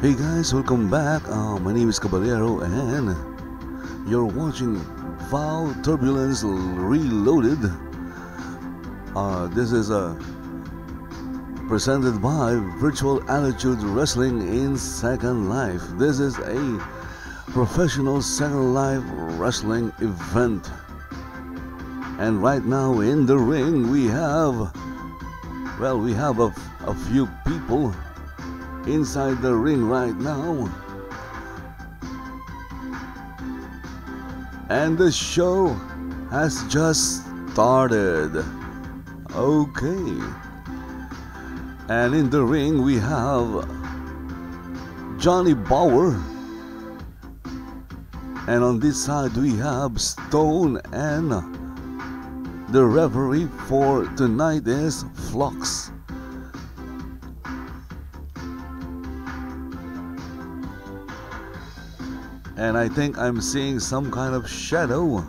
Hey guys, welcome back. My name is Caballero and you're watching VAW Turbulence Reloaded. This is presented by Virtual Attitude Wrestling in Second Life. This is a professional Second Life wrestling event. And right now in the ring we have a few people inside the ring right now, and the show has just started. Okay, and in the ring we have Johnny Bauer, and on this side we have Stone, and the referee for tonight is Flux. And I think I'm seeing some kind of shadow.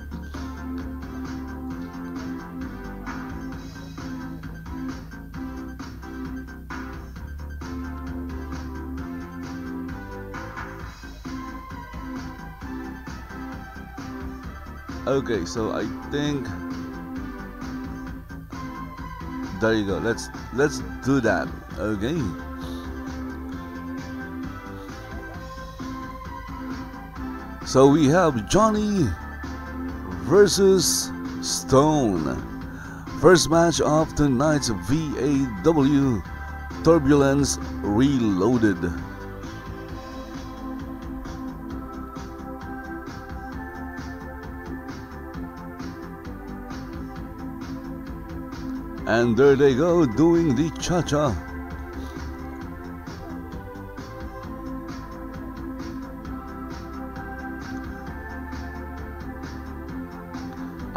Okay, so I think there you go. Let's do that. Okay. So we have Johnny versus Stone. First match of tonight's VAW Turbulence Reloaded. And there they go, doing the cha-cha.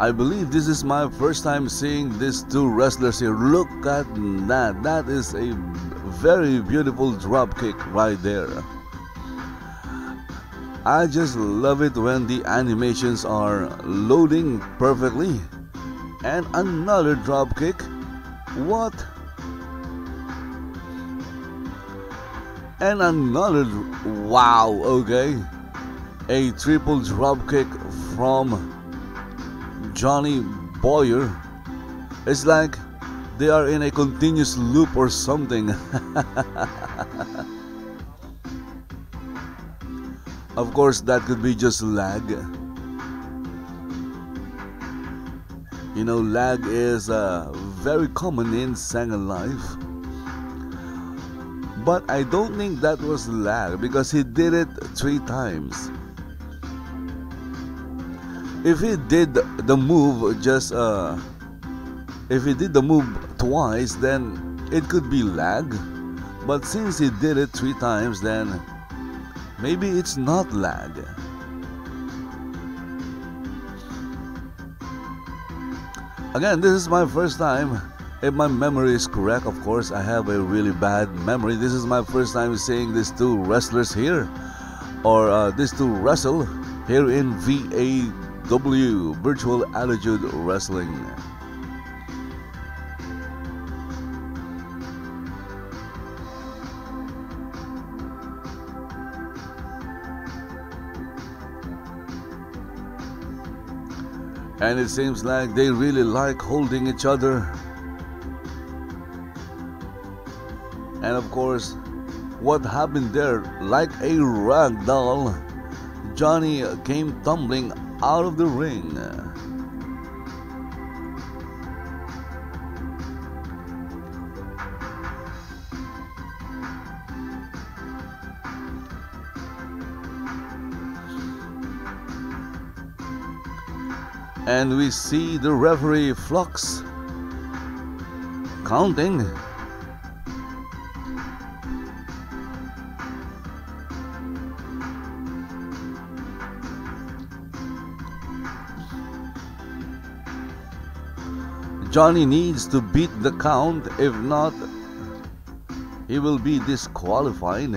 I believe this is my first time seeing these two wrestlers here. Look at that. That is a very beautiful drop kick right there. I just love it when the animations are loading perfectly. And another drop kick. What? And another. Wow, okay. A triple drop kick from Johnny Boyer. It's like they are in a continuous loop or something. Of course, that could be just lag. You know, lag is very common in Second Life. But I don't think that was lag because he did it 3 times. If he did the move if he did the move twice, then it could be lag. But since he did it 3 times, then maybe it's not lag. Again, this is my first time. If my memory is correct, of course, I have a really bad memory. This is my first time seeing these two wrestlers here, or these two wrestle here in VAW Virtual Attitude Wrestling. And it seems like they really like holding each other. And of course, what happened there? Like a rag doll, Johnny came tumbling out of the ring. And we see the referee Flux counting. Johnny needs to beat the count, if not, he will be disqualified.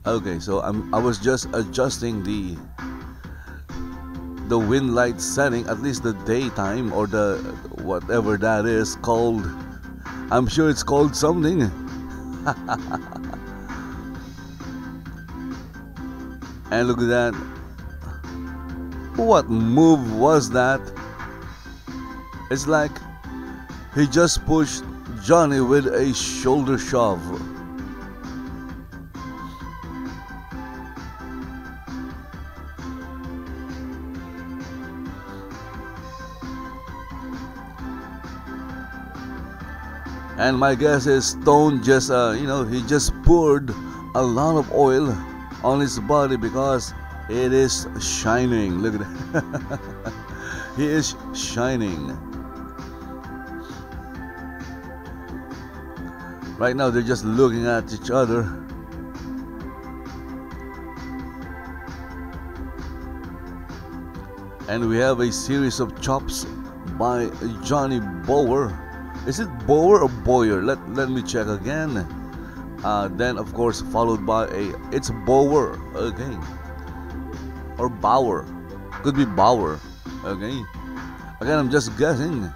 Okay, so I was just adjusting the wind light setting, at least the daytime or the whatever that is called. I'm sure it's called something. And look at that. What move was that? It's like he just pushed Johnny with a shoulder shove. And my guess is Stone just, he just poured a lot of oil on his body because it is shining. Look at that. He is shining. Right now they're just looking at each other. And we have a series of chops by Johnny Bower. Is it Bower or Boyer? Let me check again. Then of course followed by it's Bower, okay, or Bauer, could be Bauer, okay. Again, I'm just guessing.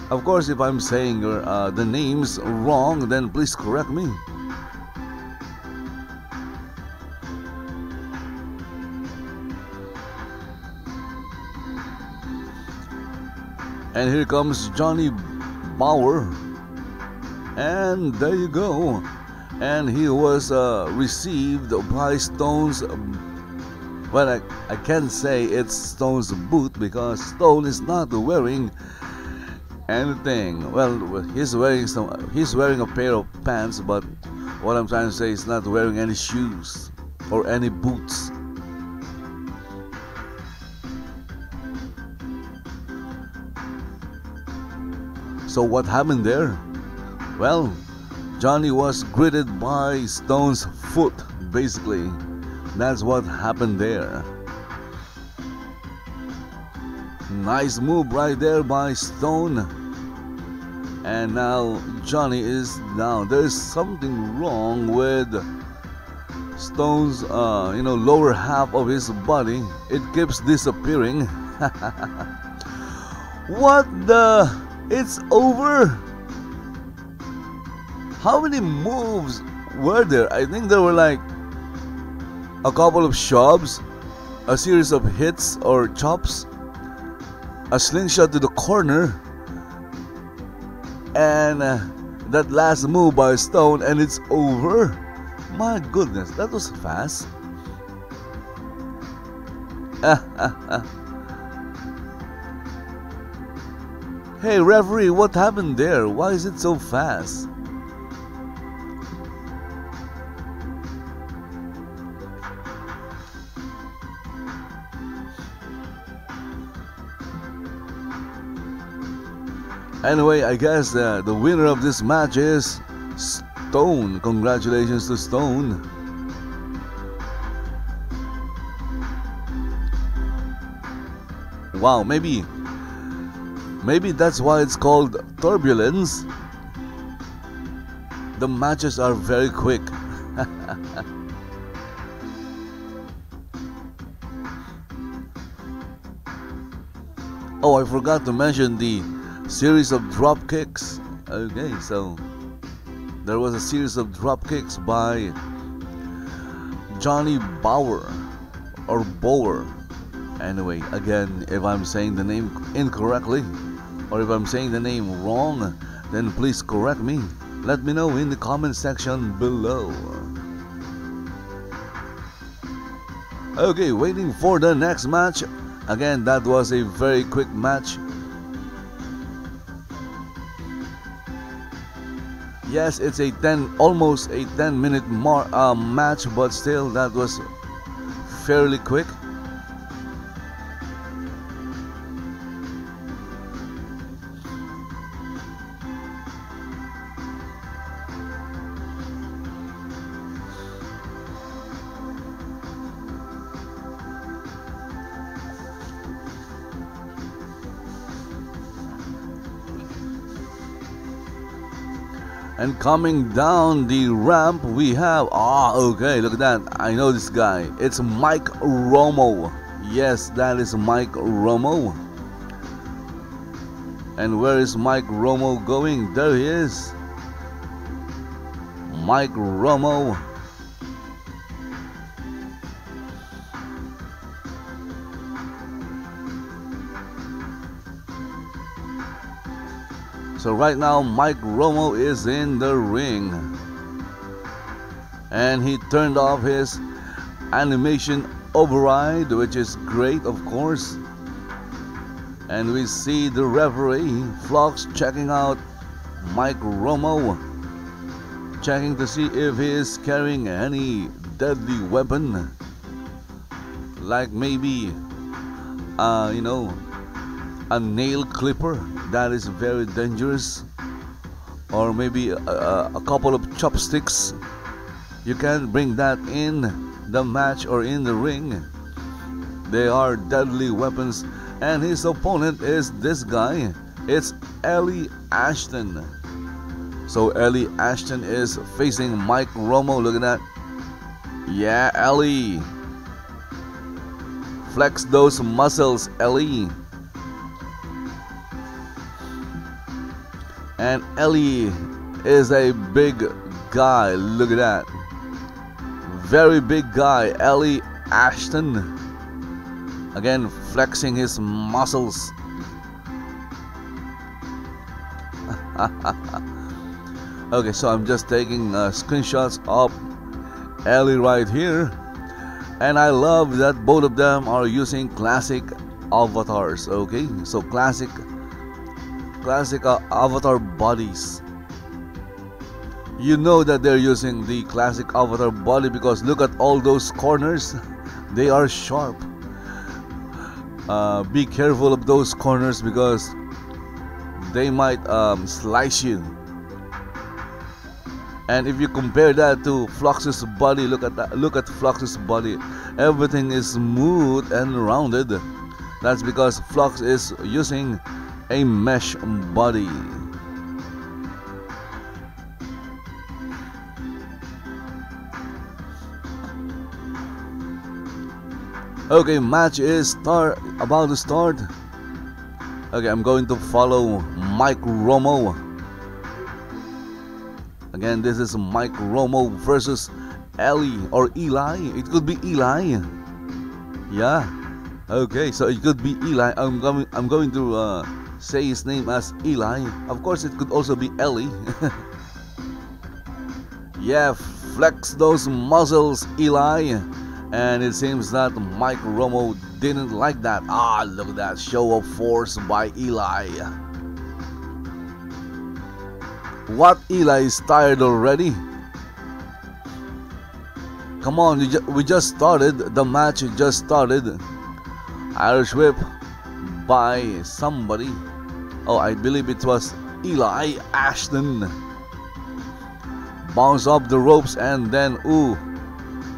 Of course, if I'm saying the names wrong, then please correct me. And here comes Johnny Bauer, and there you go. And he was received by Stone's. Well, I can't say it's Stone's boot because Stone is not wearing anything. Well, he's wearing a pair of pants, but what I'm trying to say is not wearing any shoes or any boots. So what happened there? Well, Johnny was greeted by Stone's foot, basically. That's what happened there. Nice move right there by Stone. And now Johnny is down. There's something wrong with Stone's lower half of his body. It keeps disappearing. What the? It's over. How many moves were there? I think there were like a couple of shoves, a series of hits or chops, a slingshot to the corner, and that last move by Stone, and it's over. My goodness, that was fast. Hey referee, what happened there? Why is it so fast? Anyway, I guess the winner of this match is Stone. Congratulations to Stone. Wow, maybe that's why it's called Turbulence. The matches are very quick. Oh, I forgot to mention the series of drop kicks. Okay, so there was a series of drop kicks by Johnny Bower or Bower. Anyway, again, if I'm saying the name incorrectly or if I'm saying the name wrong, then please correct me. Let me know in the comment section below. Okay, waiting for the next match. Again, that was a very quick match. Yes, it's almost a 10-minute match, but still, that was fairly quick. And coming down the ramp, we have, okay, look at that. I know this guy. It's Mike Romo. Yes, that is Mike Romo. And where is Mike Romo going? There he is. Mike Romo. So right now Mike Romo is in the ring. And he turned off his animation override, which is great, of course. And we see the referee Flux checking out Mike Romo, checking to see if he is carrying any deadly weapon, like maybe a nail clipper that is very dangerous, or maybe a couple of chopsticks. You can't bring that in the match or in the ring. They are deadly weapons. And his opponent is this guy. It's Eli Ashton. So Eli Ashton is facing Mike Romo. Look at that. Yeah, Eli. Flex those muscles, Eli. And Eli is a big guy. Look at that. Very big guy, Eli Ashton. Again, flexing his muscles. Okay, so I'm just taking screenshots of Eli right here. And I love that both of them are using classic avatars. Okay, so classic avatar bodies. You know that they're using the classic avatar body because look at all those corners. They are sharp. Be careful of those corners because they might slice you. And if you compare that to Flux's body, look at that. Look at Flux's body. Everything is smooth and rounded. That's because Flux is using a mesh body. Okay, match is about to start. Okay, I'm going to follow Mike Romo. Again, this is Mike Romo versus Eli or Eli. It could be Eli. Yeah. Okay, so it could be Eli. I'm going to say his name as Eli. Of course, it could also be Eli. Yeah, flex those muscles, Eli. And it seems that Mike Romo didn't like that. Ah, look at that show of force by Eli. What, Eli is tired already? Come on, we just started. The match just started. Irish whip by somebody. Oh, I believe it was Eli Ashton. Bounce off the ropes and then, ooh.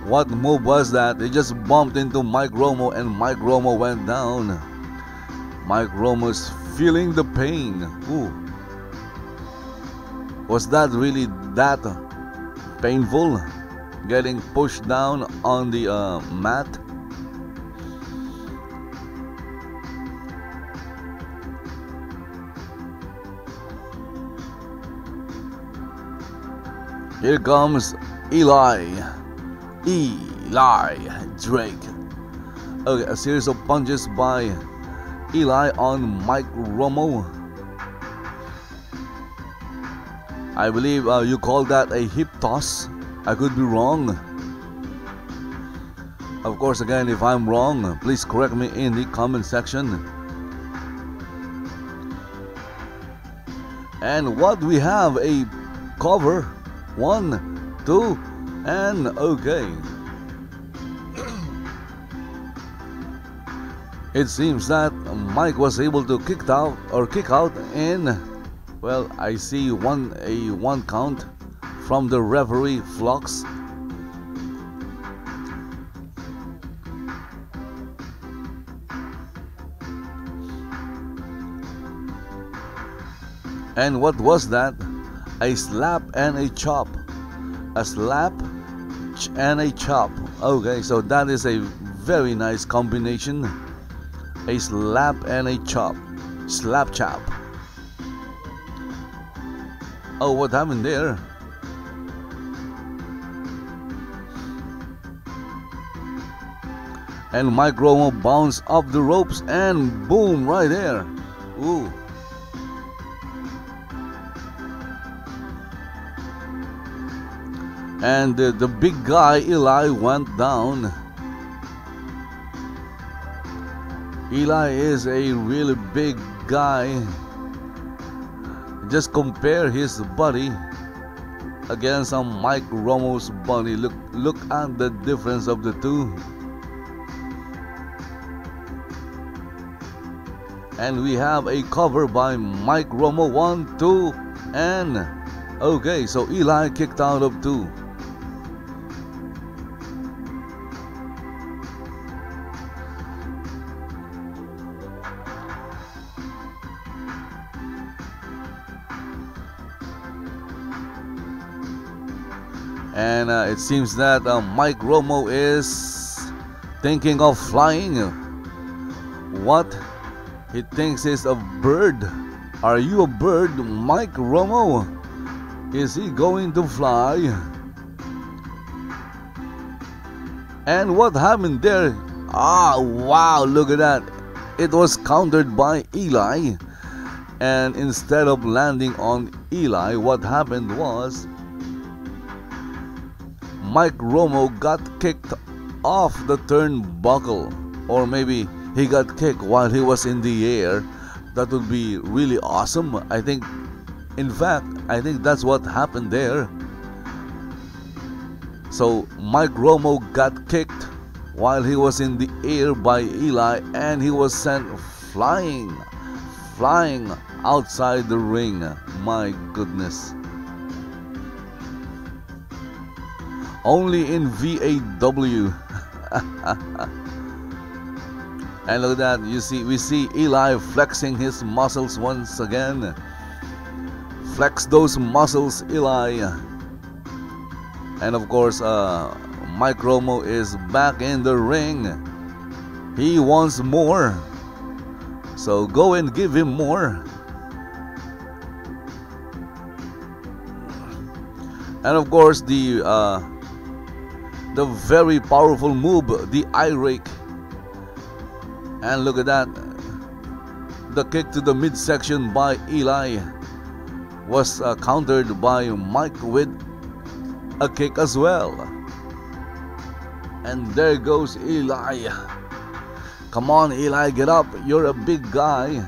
What move was that? They just bumped into Mike Romo and Mike Romo went down. Mike Romo's feeling the pain. Ooh. Was that really that painful? Getting pushed down on the mat? Here comes Eli Drake. Okay, a series of punches by Eli on Mike Romo. I believe you call that a hip toss. I could be wrong. Of course, again, if I'm wrong, please correct me in the comment section. And what we have, a cover. 1, 2, and okay. It seems that Mike was able to kick out in, well, I see one count from the referee Flux. And what was that? A slap and a chop. A slap and a chop. Okay, so that is a very nice combination. A slap and a chop. Slap chop. Oh, what happened there? And Mike Romo bounced up the ropes and boom, right there. Ooh. And the big guy, Eli, went down. Eli is a really big guy. Just compare his body against Mike Romo's body. Look at the difference of the two. And we have a cover by Mike Romo. 1, 2, and okay, so Eli kicked out of 2. And it seems that Mike Romo is thinking of flying. What he thinks is a bird. Are you a bird, Mike Romo? Is he going to fly? And what happened there? Ah, wow, look at that. It was countered by Eli. And instead of landing on Eli, what happened was Mike Romo got kicked off the turnbuckle. Or maybe he got kicked while he was in the air. That would be really awesome. I think that's what happened there. So Mike Romo got kicked while he was in the air by Eli, and he was sent flying outside the ring. My goodness. Only in VAW. And look at that, we see Eli flexing his muscles once again. Flex those muscles, Eli. And of course, Mike Romo is back in the ring. He wants more. So go and give him more. And of course, the very powerful move, the eye rake. And look at that. The kick to the midsection by Eli was countered by Mike with a kick as well. And there goes Eli. Come on, Eli, get up. You're a big guy.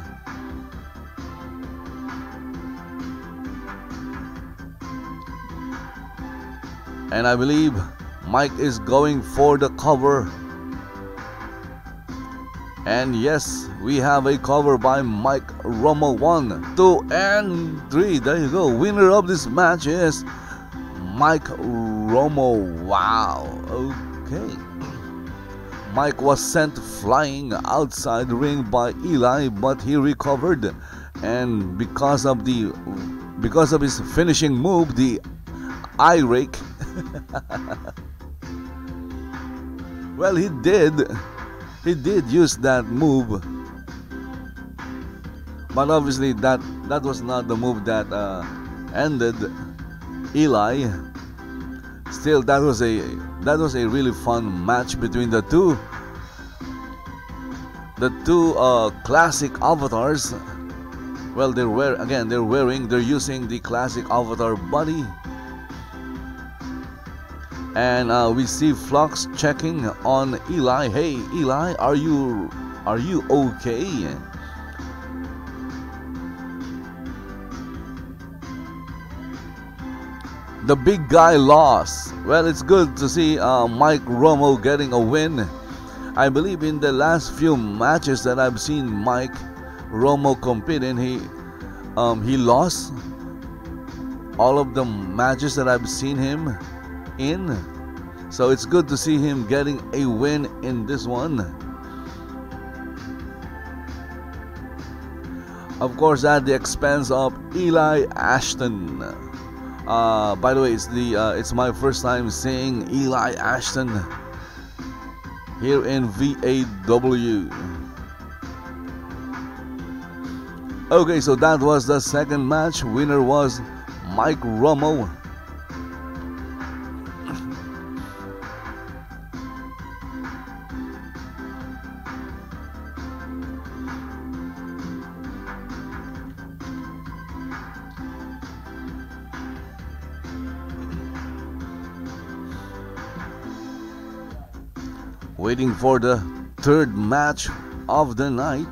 And I believe Mike is going for the cover. And yes, we have a cover by Mike Romo. 1, 2, and 3. There you go. Winner of this match is Mike Romo. Wow. Okay. Mike was sent flying outside the ring by Eli, but he recovered. And because of his finishing move, the eye rake. Well, he did use that move, but obviously that was not the move that ended Eli. Still, that was a really fun match between the two classic avatars. Well, they're using the classic avatar body. And we see Flux checking on Eli. Hey, Eli, are you okay? The big guy lost. Well, it's good to see Mike Romo getting a win. I believe in the last few matches that I've seen Mike Romo compete in, he lost all of the matches that I've seen him in. So it's good to see him getting a win in this one. Of course, at the expense of Eli Ashton. By the way, it's my first time seeing Eli Ashton here in VAW. Okay, so that was the second match. Winner was Mike Romo. Waiting for the third match of the night.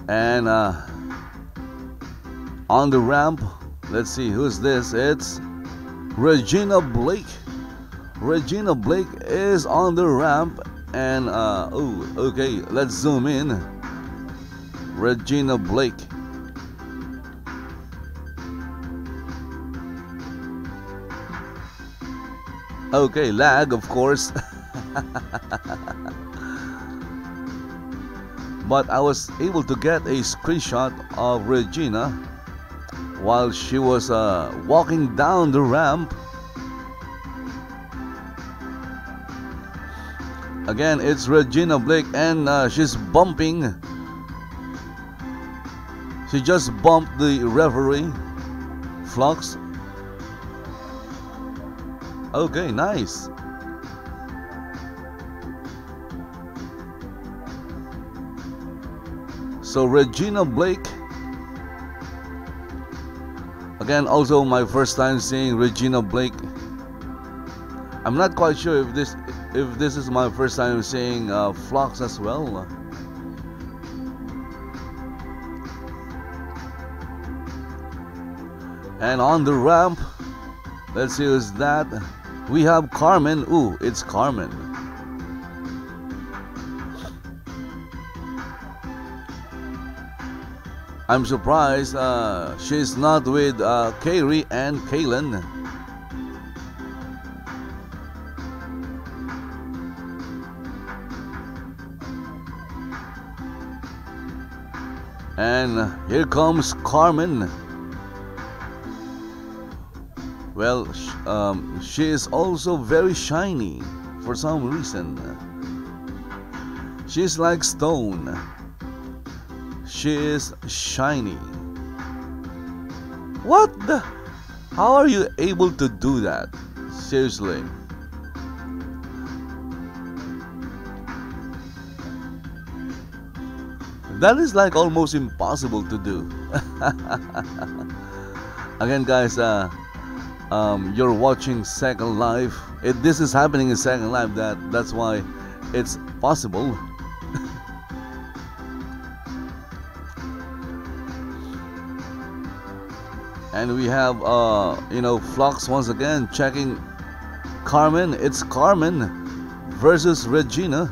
And on the ramp, let's see who's this. It's Regina Blake. Regina Blake is on the ramp. And oh, okay, let's zoom in. Regina Blake. Okay, lag, of course. But I was able to get a screenshot of Regina while she was walking down the ramp. Again, it's Regina Blake, and she's bumping. She just bumped the referee, Flux. Okay, nice. So Regina Blake. Again, also my first time seeing Regina Blake. I'm not quite sure if this is my first time seeing Flux as well. And on the ramp, let's see who's that. We have Carmen. Ooh, it's Carmen. I'm surprised she's not with Kairi and Kaylin. And here comes Carmen. Well, she is also very shiny for some reason. She's like stone. She is shiny. What the? How are you able to do that? Seriously. That is like almost impossible to do. Again, guys, you're watching Second Life. This is happening in Second Life. That's why it's possible. And we have Flux once again checking Carmen. It's Carmen versus Regina.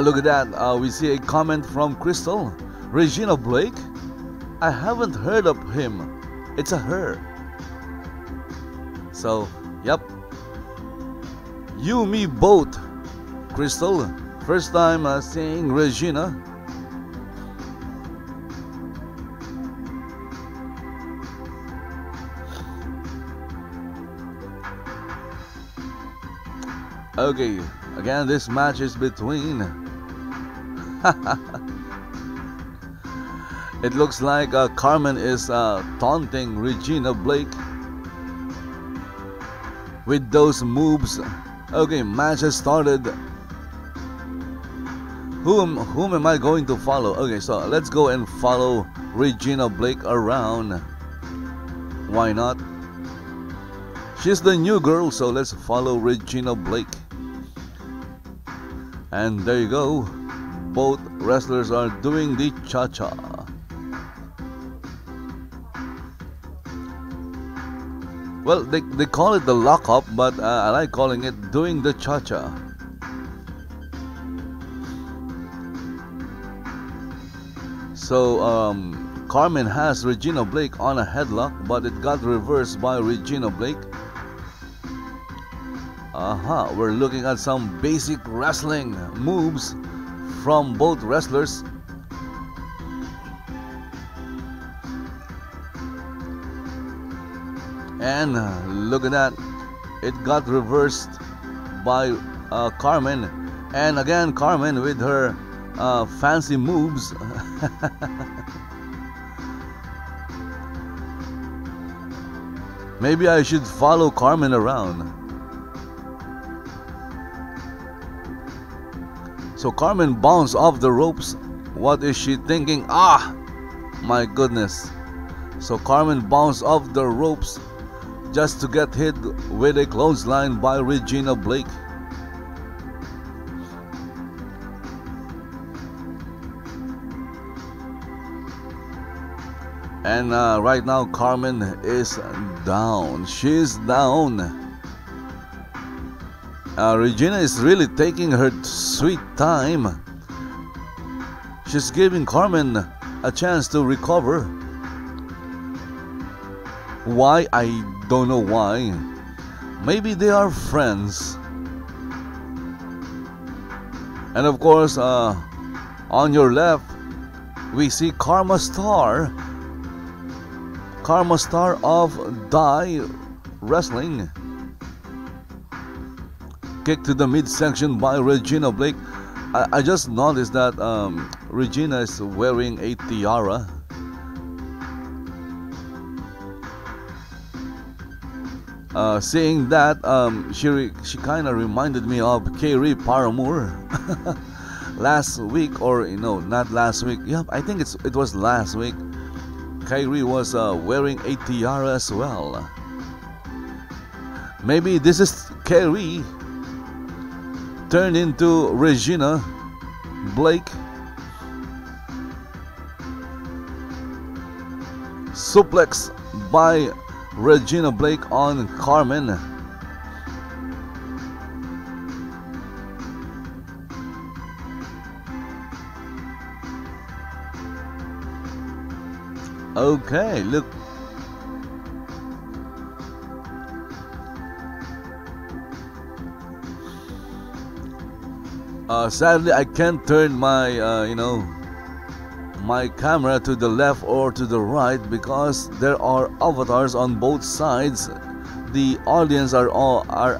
Look at that. We see a comment from Crystal. Regina Blake? I haven't heard of him. It's a her. So, yep. You, me, both. Crystal. First time seeing Regina. Okay. Again, this match is between. It looks like Carmen is taunting Regina Blake with those moves. Okay, match has started. Whom am I going to follow? Okay, so let's go and follow Regina Blake around. Why not? She's the new girl, so let's follow Regina Blake. And there you go. Both wrestlers are doing the cha-cha. Well, they call it the lock-up, but I like calling it doing the cha-cha. So, Carmen has Regina Blake on a headlock, but it got reversed by Regina Blake. We're looking at some basic wrestling moves from both wrestlers. And look at that. it got reversed by Carmen, and again Carmen with her fancy moves. Maybe I should follow Carmen around. So Carmen bounced off the ropes. What is she thinking? Ah, my goodness. So Carmen bounced off the ropes just to get hit with a clothesline by Regina Blake. And right now Carmen is down. She's down. Regina is really taking her sweet time. She's giving Carmen a chance to recover. Why? I don't know why. Maybe they are friends. And of course, on your left, we see Karma Star of Die Wrestling. Kick to the midsection by Regina Blake. I just noticed that Regina is wearing a tiara. Seeing that, she kind of reminded me of Kairi Paramore last week, or not last week. Yeah, I think it was last week. Kairi was wearing a tiara as well. Maybe this is Kairi turned into Regina Blake. Suplex by Regina Blake on Carmen. Okay, look. Sadly, I can't turn my, my camera to the left or to the right because there are avatars on both sides. The audience are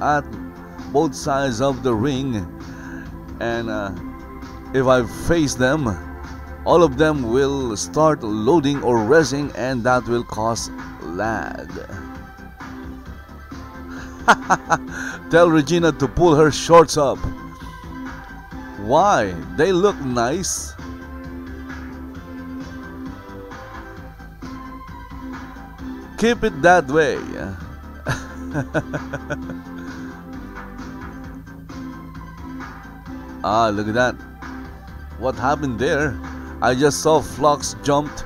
at both sides of the ring, and if I face them, all of them will start loading or resing, and that will cause lag. Tell Regina to pull her shorts up. Why? They look nice. Keep it that way. Ah, look at that. What happened there? I just saw Flux jumped.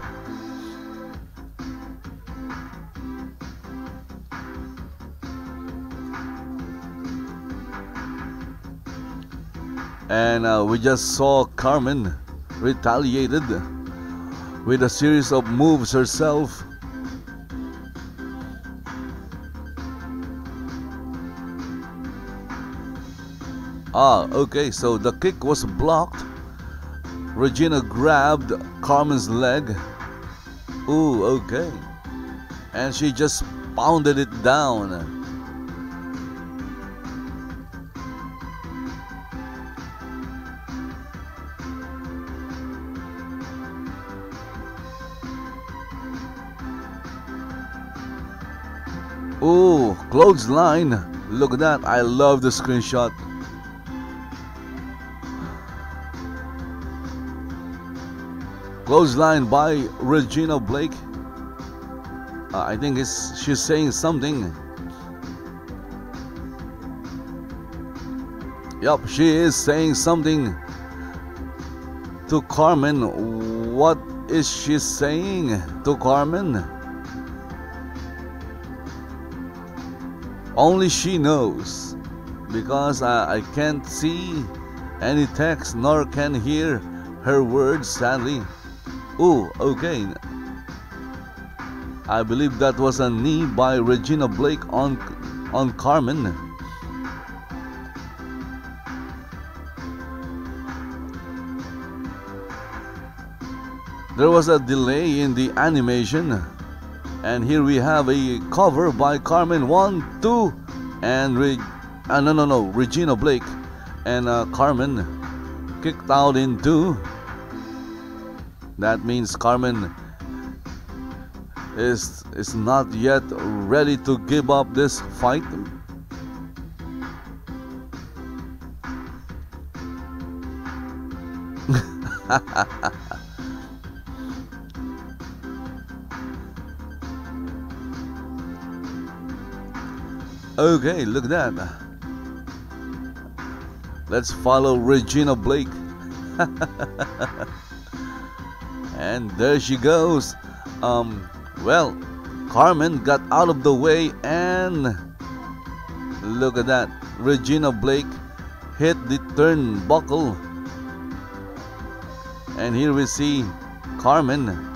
And we just saw Carmen retaliated with a series of moves herself. Ah, okay, so the kick was blocked. Regina grabbed Carmen's leg. Ooh, okay. And she just pounded it down. Ooh, clothesline. Look at that. I love the screenshot. Clothesline by Regina Blake. I think she's saying something. Yup, she is saying something to Carmen. What is she saying to Carmen? Only she knows, because I can't see any text nor can hear her words, sadly. Ooh, okay. I believe that was a knee by Regina Blake on Carmen. There was a delay in the animation, and here we have a cover by Carmen. 1, 2, and Regina Blake and Carmen kicked out in 2. That means Carmen is not yet ready to give up this fight. Okay, look at that. Let's follow Regina Blake. And there she goes. Well, Carmen got out of the way, and look at that. Regina Blake hit the turnbuckle. And here we see Carmen.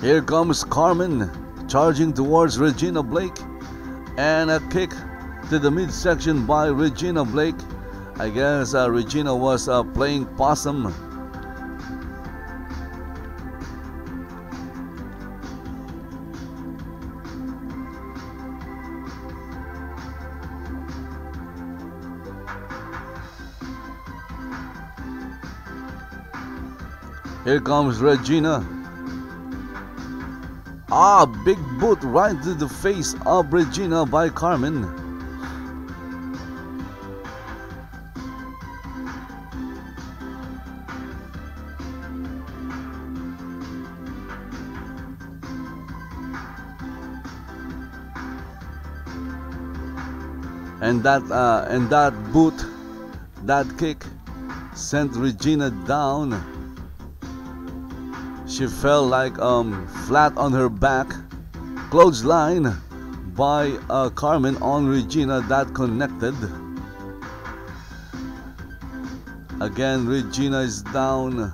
Here comes Carmen charging towards Regina Blake, and a kick to the midsection by Regina Blake. I guess Regina was playing possum. Here comes Regina. Big boot right to the face of Regina by Carmen. And that boot, that kick sent Regina down. She fell like flat on her back. Clothesline by Carmen on Regina, that connected. Again, Regina is down.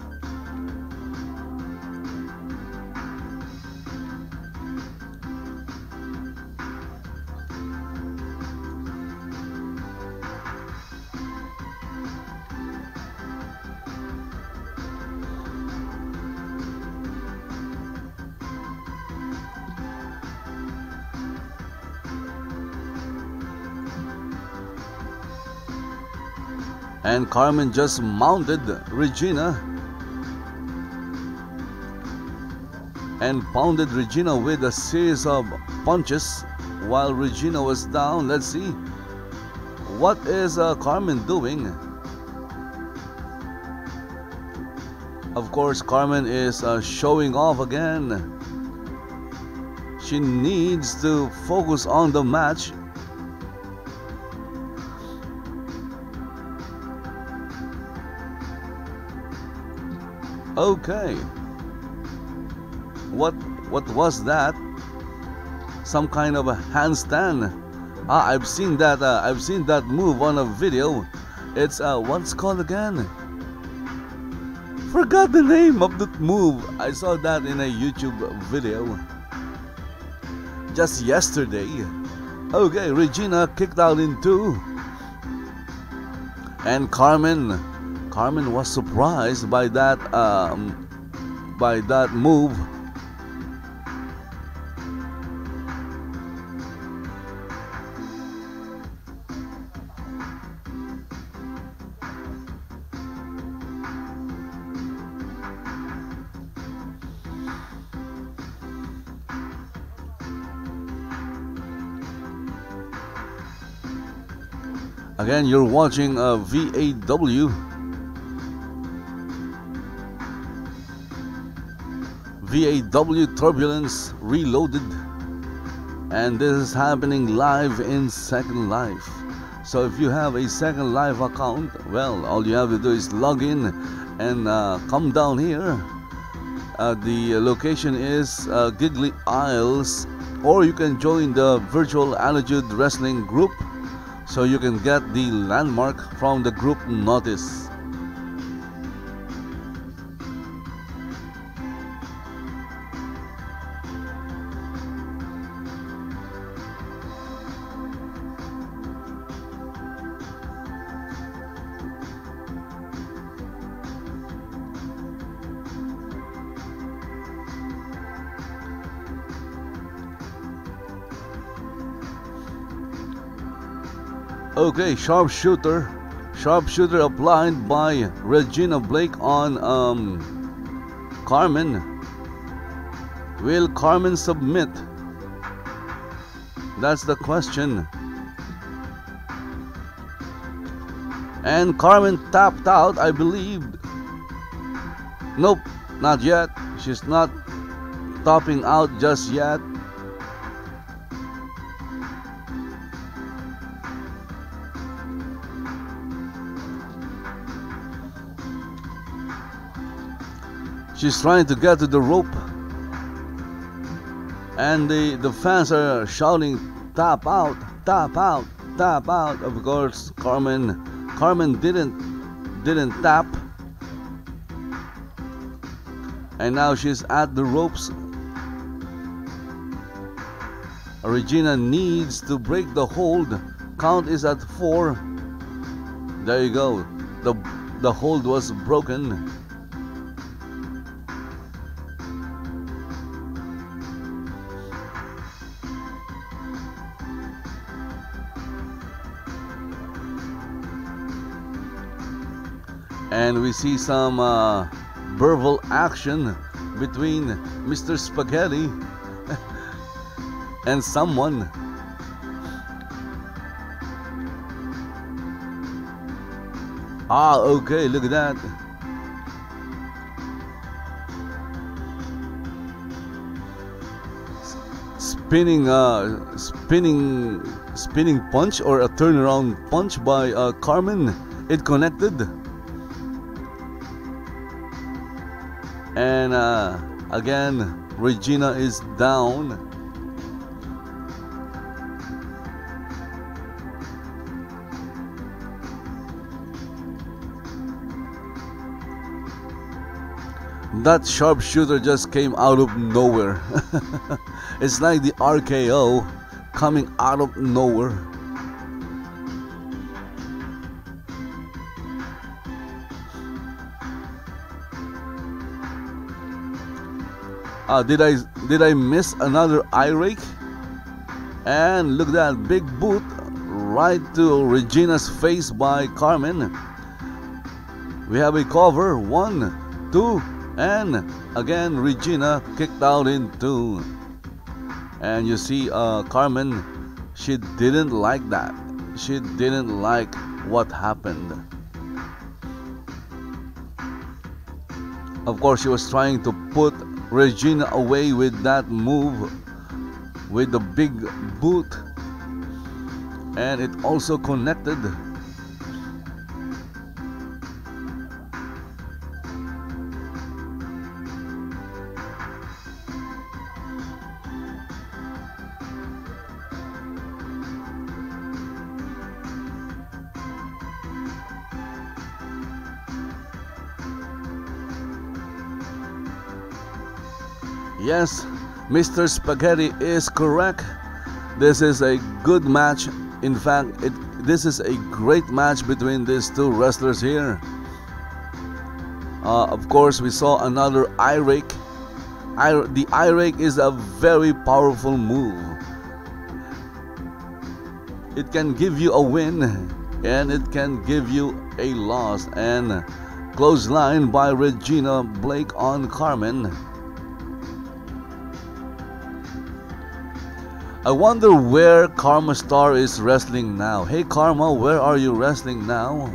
And Carmen just mounted Regina and pounded Regina with a series of punches while Regina was down. Let's see, what is Carmen doing? Of course, Carmen is showing off again. She needs to focus on the match. Okay. What was that? Some kind of a handstand. I've seen that move on a video. It's what's it called again? Forgot the name of that move. I saw that in a YouTube video just yesterday. Okay, Regina kicked out in 2. And Carmen was surprised by that move. Again, you're watching VAW Turbulence Reloaded, and this is happening live in Second Life. So if you have a Second Life account, well, all you have to do is log in and come down here. The location is Giggly Isles, or you can join the Virtual Attitude Wrestling group, so you can get the landmark from the group notice. Okay, sharpshooter. Sharpshooter applied by Regina Blake on Carmen. Will Carmen submit? That's the question. And Carmen tapped out, I believe. Nope, not yet. She's not topping out just yet. She's trying to get to the rope. And the fans are shouting, tap out, tap out, tap out. Of course, Carmen didn't tap. And now she's at the ropes. Regina needs to break the hold. Count is at 4. There you go. The hold was broken. And we see some verbal action between Mr. Spaghetti and someone. Ah, okay, look at that. Spinning punch or a turnaround punch by Carmen. It connected. And again, Regina is down. That sharpshooter just came out of nowhere. It's like the RKO coming out of nowhere. Did I miss another eye rake? And look at that big boot right to Regina's face by Carmen. We have a cover, 1, 2, and again Regina kicked out in 2. And you see Carmen, she didn't like that. She didn't like what happened. Of course, she was trying to put Regina away with that move, with the big boot, and it also connected. Yes, Mr. Spaghetti is correct. This is a good match. In fact, this is a great match between these two wrestlers here. Of course, we saw another eye rake. The eye rake is a very powerful move. It can give you a win and it can give you a loss. And clothesline by Regina Blake on Carmen. I wonder where Karma Star is wrestling now. Hey Karma, where are you wrestling now?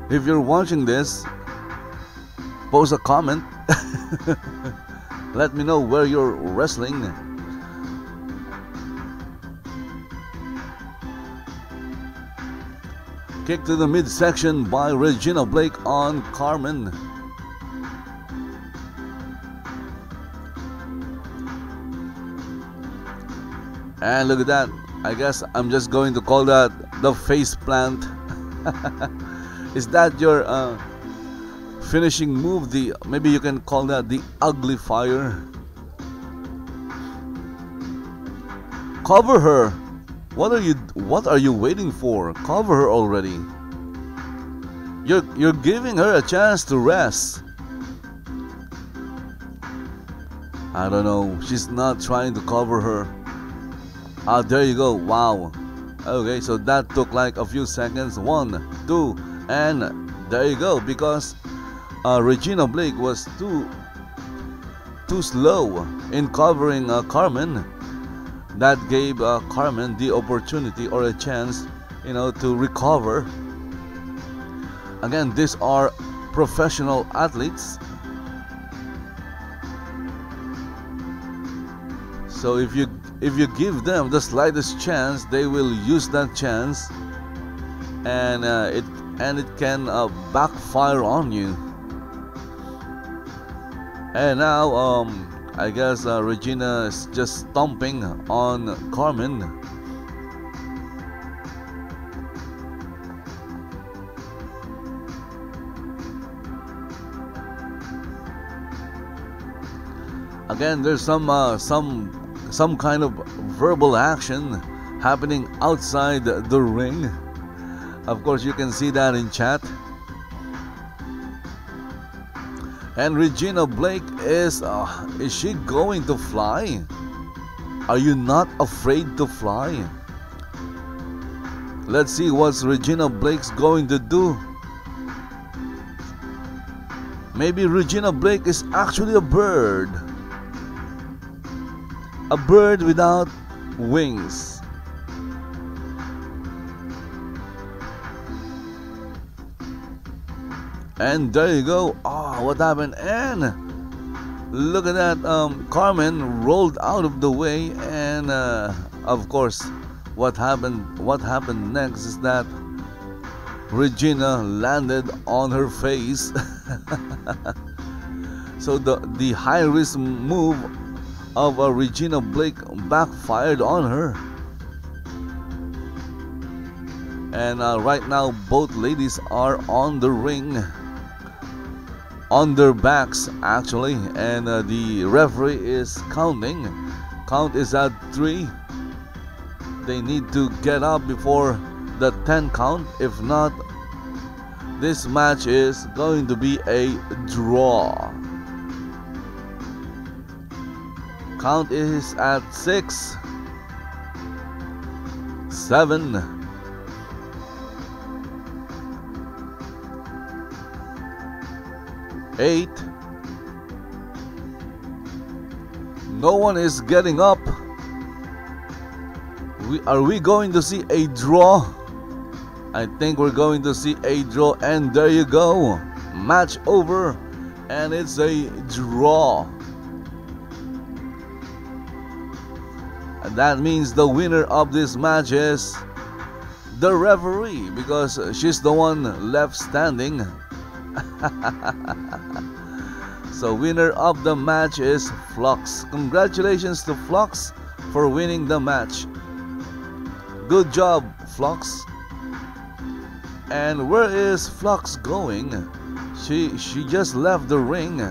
If you're watching this, post a comment. Let me know where you're wrestling. Kick to the midsection by Regina Blake on Carmen. And look at that. I guess I'm just going to call that the face plant. Is that your finishing move? Maybe you can call that the ugly fire. Cover her. What are you waiting for? Cover her already. You're giving her a chance to rest. I don't know. She's not trying to cover her. Ah, there you go. Wow. Okay, so that took like a few seconds. 1, 2, and there you go. Because Regina Blake was too slow in covering Carmen. That gave Carmen the opportunity or a chance, to recover. Again, these are professional athletes. So if you give them the slightest chance, they will use that chance, and it can backfire on you. And now I guess Regina is just stomping on Carmen. Again, there's some kind of verbal action happening outside the ring. Of course, you can see that in chat. And Regina Blake is she going to fly? Are you not afraid to fly? Let's see what Regina Blake's going to do. Maybe Regina Blake is actually a bird. A bird without wings. And there you go. What happened? And look at that. Carmen rolled out of the way, and of course, what happened next is that Regina landed on her face. So the high risk move of Regina Blake backfired on her. And right now both ladies are on the ring, on their backs actually, and the referee is counting. Count is at 3. They need to get up before the 10 count. If not, this match is going to be a draw. Count is at 6, 7, 8. No one is getting up. Are we going to see a draw? I think we're going to see a draw, and there you go. Match over, and it's a draw. And that means the winner of this match is the referee, because she's the one left standing. So winner of the match is Flux. Congratulations to Flux for winning the match. Good job, Flux. And where is Flux going? She just left the ring.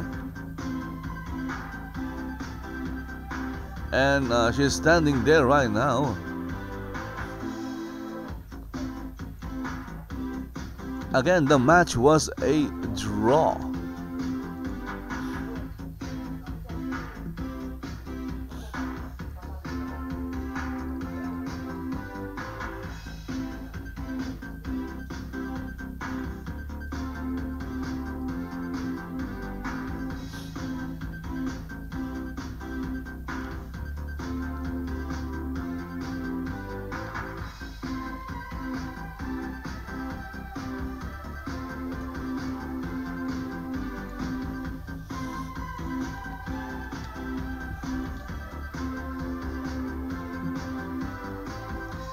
And she's standing there right now. Again, the match was a draw.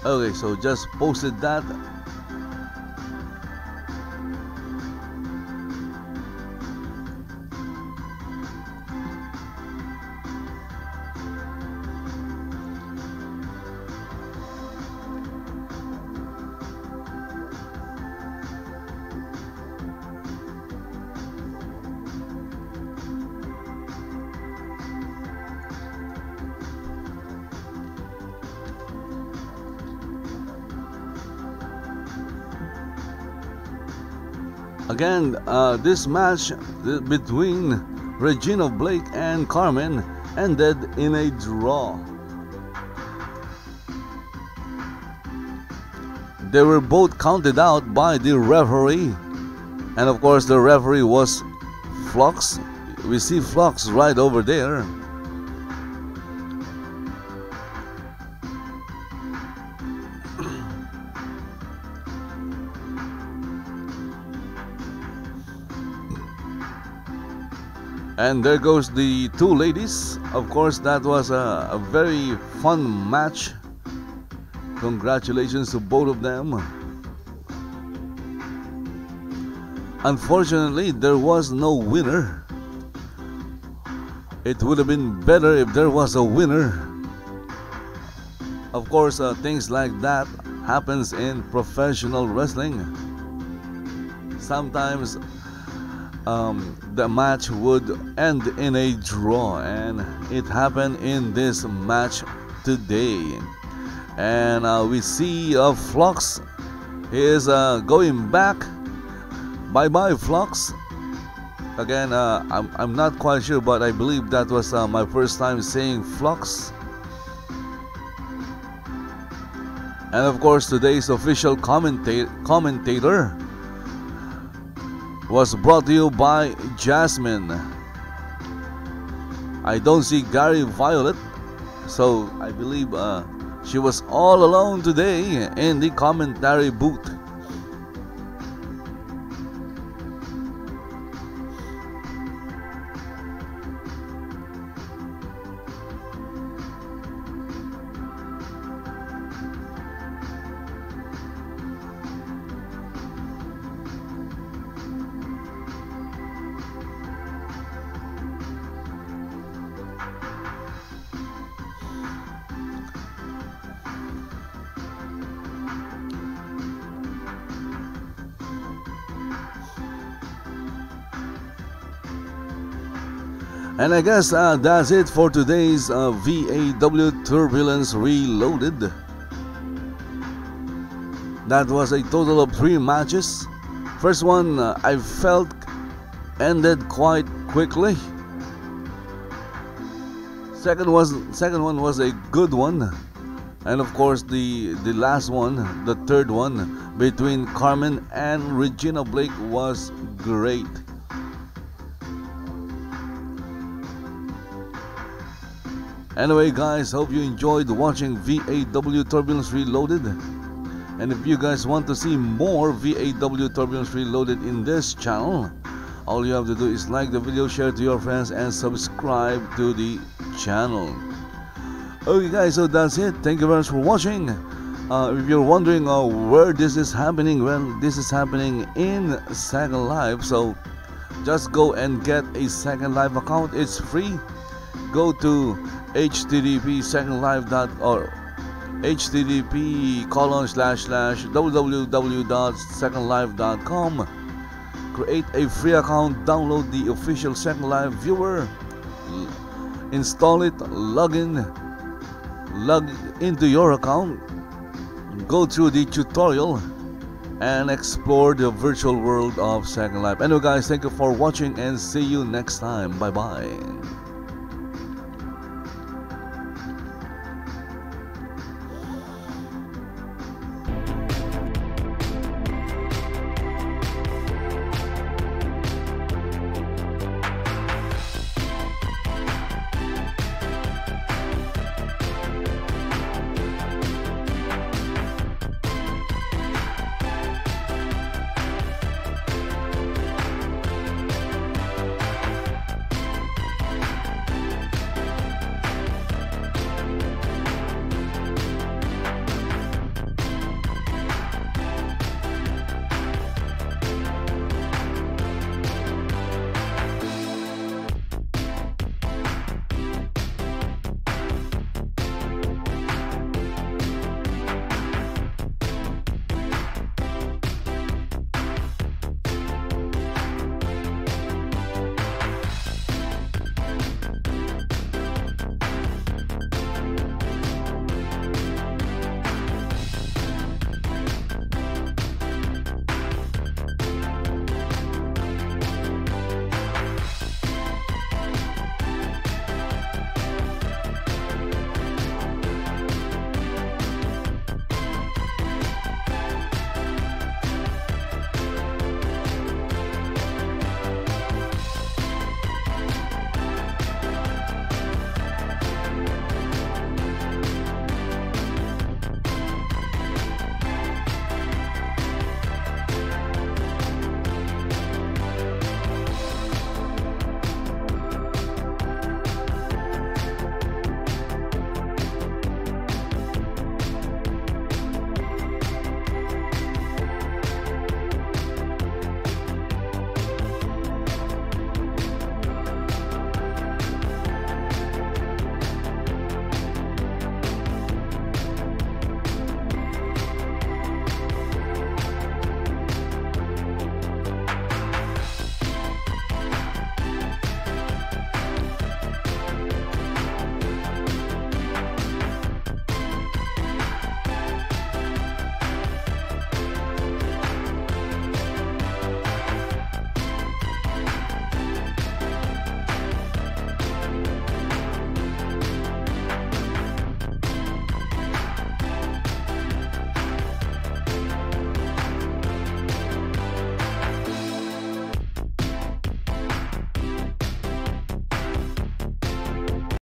Okay, so just posted that. Again, this match between Regina Blake and Carmen ended in a draw. they were both counted out by the referee. And of course, the referee was Flux. We see Flux right over there. And there goes the two ladies. Of course, that was a very fun match. Congratulations to both of them. Unfortunately, there was no winner. It would have been better if there was a winner. Of course, things like that happens in professional wrestling. Sometimes the match would end in a draw, and it happened in this match today. And we see Flux is going back. Bye bye, Flux. Again, I'm not quite sure, but I believe that was my first time saying Flux. And of course, today's official commentator was brought to you by Jasmine. I don't see Gary Violet, so I believe she was all alone today in the commentary booth. And I guess that's it for today's VAW Turbulence Reloaded. That was a total of 3 matches. First one I felt ended quite quickly. Second one was a good one. And of course the last one, the third one between Carmen and Regina Blake was great. Anyway guys, hope you enjoyed watching VAW Turbulence Reloaded. And if you guys want to see more VAW Turbulence Reloaded in this channel, all you have to do is like the video, share to your friends, and subscribe to the channel. Okay guys, so that's it. Thank you very much for watching. If you're wondering where this is happening, well, this is happening in Second Life. So just go and get a Second Life account. It's free. Go to http://www.secondlife.com. Create a free account, download the official Second Life viewer, install it, log into your account, go through the tutorial, and explore the virtual world of Second Life. Anyway guys, thank you for watching and see you next time. Bye bye.